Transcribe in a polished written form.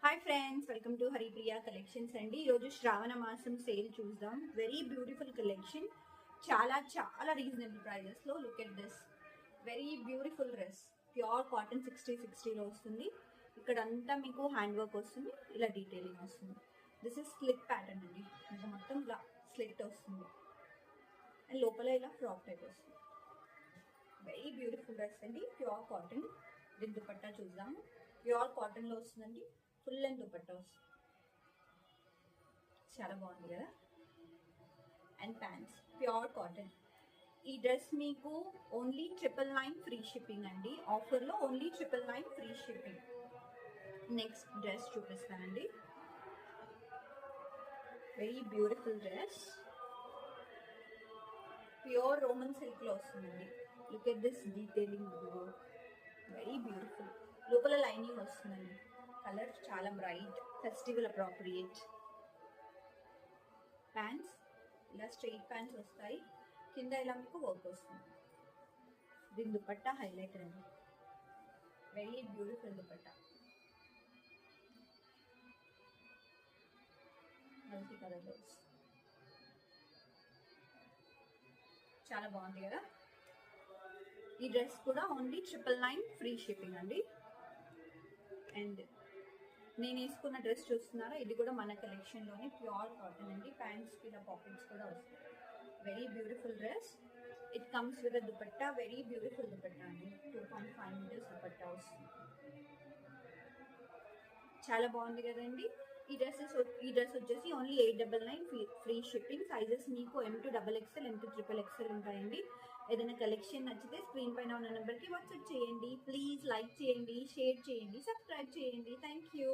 Hi friends, welcome to Haripriya collections అండి. ఈరోజు శ్రావణ మాసం సేల్ చూద్దాం. వెరీ బ్యూటిఫుల్ కలెక్షన్, చాలా చాలా రీజనబుల్ ప్రైజెస్లో. Look at this very beautiful dress, pure cotton 60-60లో వస్తుంది. ఇక్కడంతా మీకు హ్యాండ్ వర్క్ వస్తుంది, ఇలా డీటెయిలింగ్ వస్తుంది. దిస్ ఇస్ స్లిట్ ప్యాటర్న్ అండి, ఇంకా మొత్తం ఇలా స్లిట్ వస్తుంది అండ్ లోపల ఇలా ఫ్రాక్ టైప్ వస్తుంది. వెరీ బ్యూటిఫుల్ డ్రెస్ అండి, ప్యూర్ కాటన్. దీని దుపట్టా చూద్దాము. ప్యూర్ కాటన్లో వస్తుందండి, ఫుల్ లెంత్ దుపట్టా వస్తుంది. చాలా బాగుంది కదా. And pants pure cotton. ఈ డ్రెస్ మీకు ఓన్లీ 999 ఫ్రీ షిప్పింగ్ అండి. ఆఫర్లో only 999 free shipping. Next dress చూపిస్తానండి. Very beautiful dress, pure roman సిల్క్లో వస్తుందండి. Look at this detailing, very beautiful. లోపల లైనింగ్ వస్తుందండి. కలర్ చాలా బ్రైట్, ఫెస్టివల్ అప్రోప్రియేట్. ప్యాంట్స్ ఇలా స్ట్రైట్ ప్యాంట్స్ వస్తాయి, కింద ఇలా మీకు వర్క్ వస్తుంది. దీని దుపట్టా హైలైట్ అండి, వెరీ బ్యూటిఫుల్ దుపట్టా. మల్టీ కలర్లో చాలా బాగుంది కదా. ఈ డ్రెస్ కూడా ఓన్లీ 999 ఫ్రీ షిప్పింగ్ అండి. అండ్ నేను వేసుకున్న డ్రెస్ చూస్తున్నారా, ఇది కూడా మన కలెక్షన్లోనే ప్యూర్ కాటన్ అండి. ప్యాంట్స్కి ఇలా పాకెట్స్ కూడా వస్తాయి. Very beautiful dress. It comes with dupatta, very beautiful dupatta అండి. 2.5 మీటర్స్ దుపట్టా వస్తుంది. చాలా బాగుంది కదండి. ఈ డ్రెస్ వచ్చేసి ఓన్లీ 899 ఫ్రీ షిప్పింగ్. సైజెస్ మీకు M to XXL, M to XXL ఉంటాయండి. ఏదైనా కలెక్షన్ నచ్చితే స్క్రీన్ పైన ఉన్న నెంబర్కి వాట్సాప్ చేయండి. ప్లీజ్ లైక్ చేయండి, షేర్ చేయండి, సబ్స్క్రైబ్ చేయండి. Thank you.